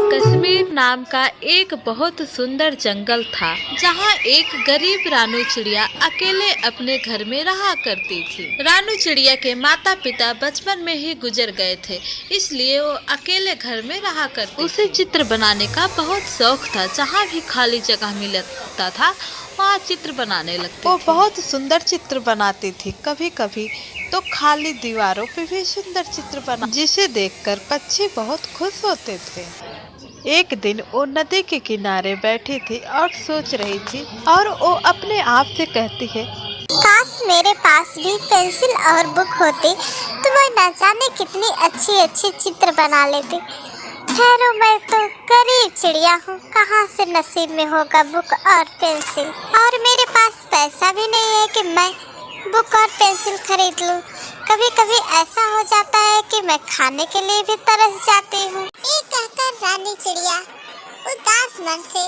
कश्मीर नाम का एक बहुत सुंदर जंगल था, जहाँ एक गरीब रानू चिड़िया अकेले अपने घर में रहा करती थी। रानू चिड़िया के माता पिता बचपन में ही गुजर गए थे, इसलिए वो अकेले घर में रहा करती। उसे चित्र बनाने का बहुत शौक था। जहाँ भी खाली जगह मिलता था वहाँ चित्र बनाने लगती। वो बहुत सुंदर चित्र बनाती थी। कभी कभी तो खाली दीवारों पे भी सुंदर चित्र बना, जिसे देखकर पक्षी बहुत खुश होते थे। एक दिन वो नदी के किनारे बैठी थी और सोच रही थी, और वो अपने आप से कहती है, काश मेरे पास भी पेंसिल और बुक होती तो मैं न जाने कितनी अच्छी अच्छी चित्र बना लेती। ठहरो, मैं तो गरीब चिड़िया हूँ, कहाँ से नसीब में होगा बुक और पेंसिल। और मेरे पास पैसा भी नहीं है कि मैं बुक और पेंसिल खरीद लूँ। कभी कभी ऐसा हो जाता है कि मैं खाने के लिए भी तरस जाती हूँ। ये कहकर रानी चिड़िया उदास मन से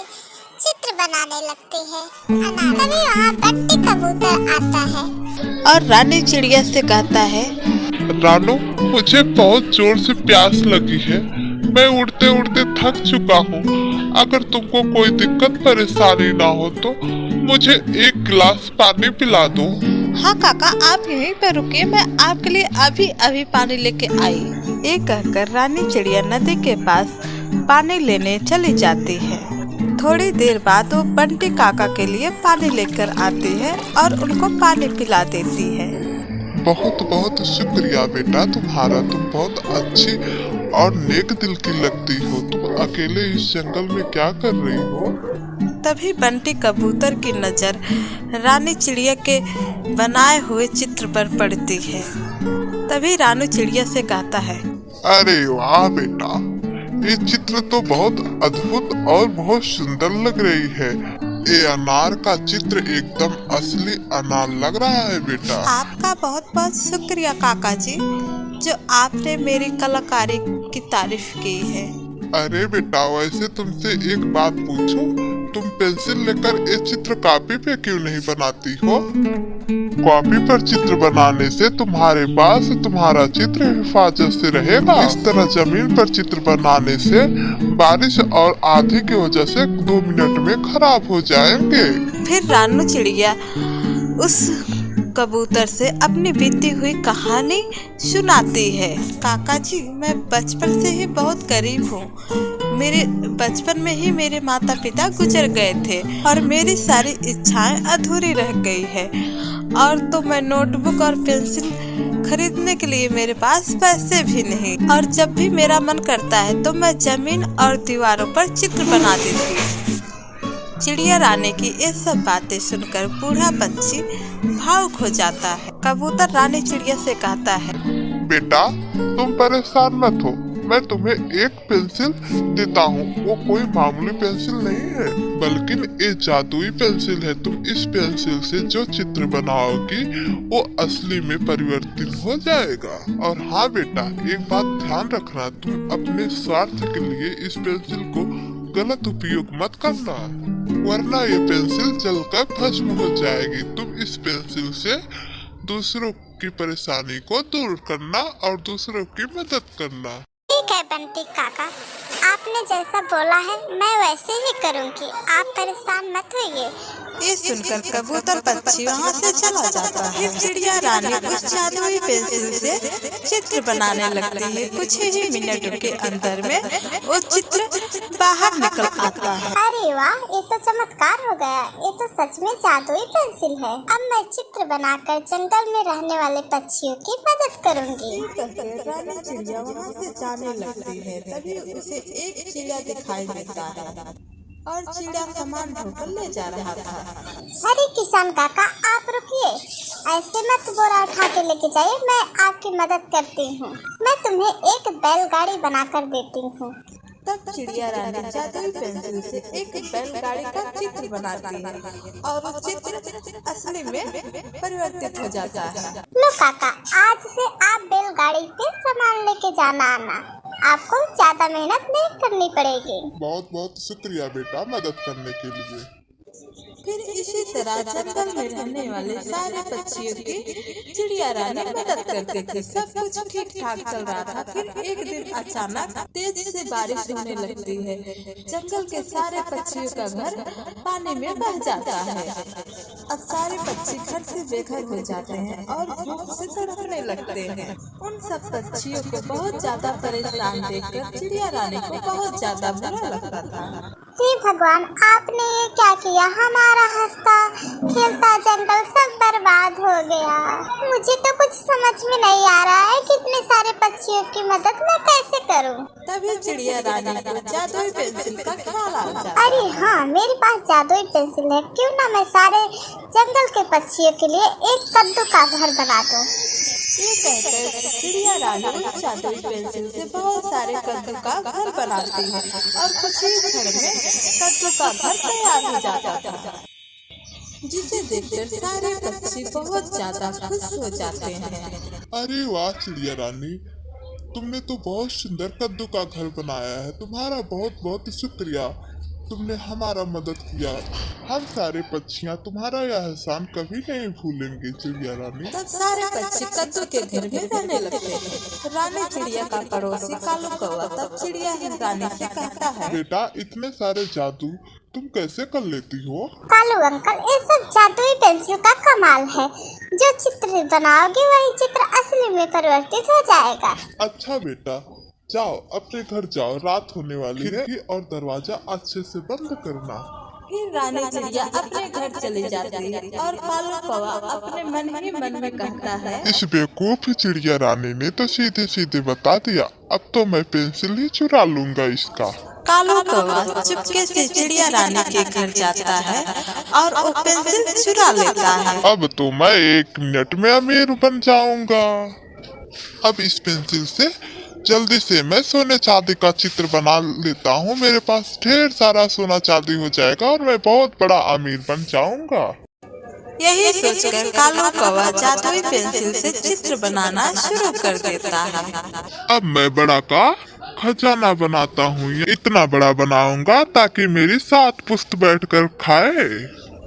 चित्र बनाने लगती है। तभी वहाँ बंटी कबूतर आता है और रानी चिड़िया से कहता है, रानू, मुझे बहुत जोर से प्यास लगी है। मैं उड़ते उड़ते थक चुका हूँ। अगर तुमको कोई दिक्कत परेशानी ना हो तो मुझे एक गिलास पानी पिला दो। हाँ काका, आप यहीं पर रुकिए, मैं आपके लिए अभी अभी पानी लेके आई। ये कहकर रानी चिड़िया नदी के पास पानी लेने चली जाती है। थोड़ी देर बाद वो बंटी काका के लिए पानी लेकर आती है और उनको पानी पिला देती है। बहुत बहुत शुक्रिया बेटा तुम्हारा। तुम बहुत अच्छी और नेक दिल की लगती हो। तुम अकेले इस जंगल में क्या कर रही हो? तभी बंटी कबूतर की नजर रानी चिड़िया के बनाए हुए चित्र पर पड़ती है। तभी रानी चिड़िया से कहता है, अरे वाह बेटा, ये चित्र तो बहुत अद्भुत और बहुत सुंदर लग रही है। ये अनार का चित्र एकदम असली अनार लग रहा है बेटा। आपका बहुत बहुत शुक्रिया काका जी, जो आपने मेरी कलाकारी की तारीफ की है। अरे बेटा, वैसे तुमसे एक बात पूछूं? तुम पेंसिल लेकर ये चित्र कॉपी पे क्यों नहीं बनाती हो? कॉपी पर चित्र बनाने से तुम्हारे पास तुम्हारा चित्र हिफाजत से रहेगा। इस तरह जमीन पर चित्र बनाने से बारिश और आंधी की वजह से 2 मिनट में खराब हो जाएंगे। फिर रानू चिड़िया उस कबूतर से अपनी बीती हुई कहानी सुनाती है। काका जी, मैं बचपन से ही बहुत गरीब हूँ। मेरे बचपन में ही मेरे माता पिता गुजर गए थे और मेरी सारी इच्छाएं अधूरी रह गई है। और तो मैं नोटबुक और पेंसिल खरीदने के लिए मेरे पास पैसे भी नहीं। और जब भी मेरा मन करता है तो मैं जमीन और दीवारों पर चित्र बना देती हूँ। चिड़िया रानी की ये सब बातें सुनकर बूढ़ा पक्षी भावुक हो जाता है। कबूतर रानी चिड़िया से कहता है, बेटा तुम परेशान मत हो, मैं तुम्हें एक पेंसिल देता हूँ। वो कोई मामूली पेंसिल नहीं है, बल्कि ये जादुई पेंसिल है। तुम इस पेंसिल से जो चित्र बनाओगी वो असली में परिवर्तित हो जाएगा। और हाँ बेटा, एक बात ध्यान रखना, तुम अपने स्वार्थ के लिए इस पेंसिल को गलत उपयोग मत करना, वरना ये पेंसिल जलकर भस्म हो जाएगी। तुम इस पेंसिल से दूसरों की परेशानी को दूर करना और दूसरों की मदद करना। ठीक है बंटी काका, आपने जैसा बोला है मैं वैसे ही करूँगी। आप परेशान मत होइए। ये सुनकर कबूतर पक्षी वहाँ से चला जाता है। चिड़िया रानी उस जादुई पेंसिल से चित्र बनाने लगती है। कुछ ही मिनटों के अंदर में वो चित्र बाहर निकल आता है। अरे वाह, ये तो चमत्कार हो गया। ये तो सच में जादुई पेंसिल है। अब मैं चित्र बनाकर जंगल में रहने वाले पक्षियों की मदद करूँगी। रानी चिड़िया वहाँ से जाने लगती है। तभी उसे एक चिड़िया दिखाई देता है और चिड़िया सामान ढोकर ले जा रहा था। अरे किसान काका, आप रुकिए, ऐसे मत बोरा उठा के लेके जाइए, मैं आपकी मदद करती हूँ। मैं तुम्हें एक बैलगाड़ी बनाकर देती हूँ। तब चिड़िया रानी जादुई पेंसिल से एक बैलगाड़ी का चित्र बनाती है और वो चित्र असली में परिवर्तित हो जाता है। लो काका, आज से आप बैलगाड़ी पे सामान लेके जाना आना। आपको ज्यादा मेहनत नहीं करनी पड़ेगी। बहुत बहुत शुक्रिया बेटा मदद करने के लिए। फिर इसी तरह जंगल में रहने वाले सारे पक्षियों की चिड़िया रानी मदद करती थी। सब कुछ ठीक ठाक चल रहा था। फिर एक दिन अचानक तेज से बारिश होने लगती है। जंगल के सारे पक्षियों का घर पानी में बह जाता है। अब सारे पक्षी घर से बेघर हो जाते हैं और भूख से तड़पने लगते हैं। उन सब पक्षियों को बहुत ज्यादा परेशान देखकर चिड़िया रानी को बहुत ज्यादा बुरा लगता था। हे भगवान, आपने ये क्या किया? हमारा हंसता खेलता जंगल सब बर्बाद हो गया। मुझे तो कुछ समझ में नहीं आ रहा है कि इतने सारे पक्षियों की मदद मैं कैसे करूं? तभी चिड़िया रानी को जादुई पेंसिल का ख्याल आ जाता। अरे हाँ, मेरे पास जादुई पेंसिल है। क्यों ना मैं सारे जंगल के पक्षियों के लिए एक कद्दू का घर बना दूं। ये कहकर चिड़िया रानी उस जादुई पेंसिल से बहुत सारे कद्दू का घर बनाती है और कुछ ही क्षण में कद्दू का घर तैयार हो जाता था, जिसे देखकर सारे पक्षी बहुत ज्यादा खुश हो जाते हैं। अरे वाह चिड़िया रानी, तुमने तो बहुत सुंदर कद्दू का घर बनाया है। तुम्हारा बहुत बहुत शुक्रिया, तुमने हमारा मदद किया। हम सारे पक्षियाँ तुम्हारा यह एहसान कभी नहीं भूलेंगे चिड़िया रानी। तब सारे पक्षी कद्दू के घर में रहने लगते हैं। रानी चिड़िया का पड़ोसी कालू कौवा तब चिड़िया रानी से कहता है, बेटा इतने सारे जादू तुम कैसे कर लेती हो? कालू अंकल, ये सब जादुई पेंसिल का कमाल है। जो चित्र बनाओगे वही चित्र असली में परिवर्तित हो जाएगा। अच्छा बेटा, जाओ अपने घर जाओ, रात होने वाली है और दरवाजा अच्छे से बंद करना। फिर रानी चिड़िया अपने घर चली जाती है और कालू कौवा अपने मन ही मन में कहता है, इस बेवकूफ चिड़िया रानी ने तो सीधे सीधे बता दिया। अब तो मैं पेंसिल ही चुरा लूंगा इसका। कालू कौवा चुपके से चिड़िया रानी के घर जाता है और वो पेंसिल चुरा लेता है। अब तो मैं 1 मिनट में अमीर बन जाऊंगा। अब इस पेंसिल से जल्दी से मैं सोने चांदी का चित्र बना लेता हूँ। मेरे पास ढेर सारा सोना चांदी हो जाएगा और मैं बहुत बड़ा अमीर बन जाऊंगा। यही सोचकर कालू कौवा जादुई पेंसिल से चित्र बनाना शुरू कर देता है। अब मैं बड़ा का खजाना बनाता हूँ। इतना बड़ा बनाऊंगा ताकि मेरी 7 पुश्त बैठकर खाए।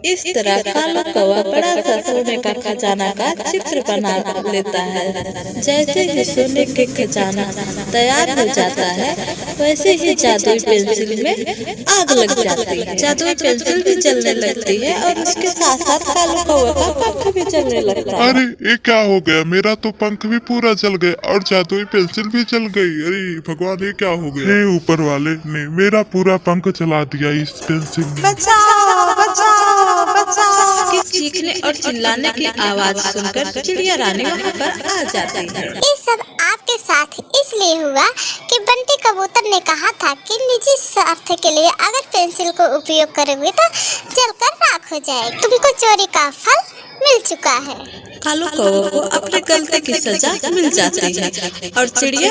इस तरह कालू कौवा बड़ा सा सोने का खजाना का चित्र बना लेता है। जैसे ही सोने के खजाना तैयार हो जाता है, वैसे ही जादुई पेंसिल में आग लग जाती है। जादुई पेंसिल भी जलने लगती है और उसके साथ साथ कालू कौवा का पंख भी जलने लगता है। अरे ये क्या हो गया? मेरा तो पंख भी पूरा जल गया और जादुई पेंसिल भी जल गई। अरे भगवान, ये क्या हो गया? हे ऊपर वाले ने मेरा पूरा पंख जला दिया इस पेंसिल ने। बचाओ बचाओ बचाओ! इसके चीखने और चिल्लाने की आवाज सुनकर चिड़िया रानी वहाँ पर आ जाती है। ये सब आपके साथ इसलिए हुआ कि बंटी कबूतर ने कहा था कि निजी स्वार्थ के लिए अगर पेंसिल को उपयोग करोगे तो जलकर राख हो जाए। तुमको चोरी का फल मिल चुका है। कालू कौवा को अपने गलती की सजा मिल जाती है और चिड़िया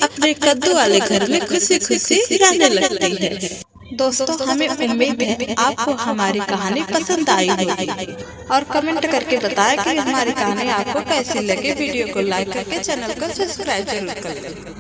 अपने कद्दू वाले घर में खुशी खुशी रहने लगती है। दोस्तों, हमें उम्मीद है आपको हमारी कहानी पसंद आई होगी और कमेंट करके बताएं कि हमारी कहानी आपको कैसी लगी। वीडियो को लाइक करके चैनल को सब्सक्राइब जरूर कर लें।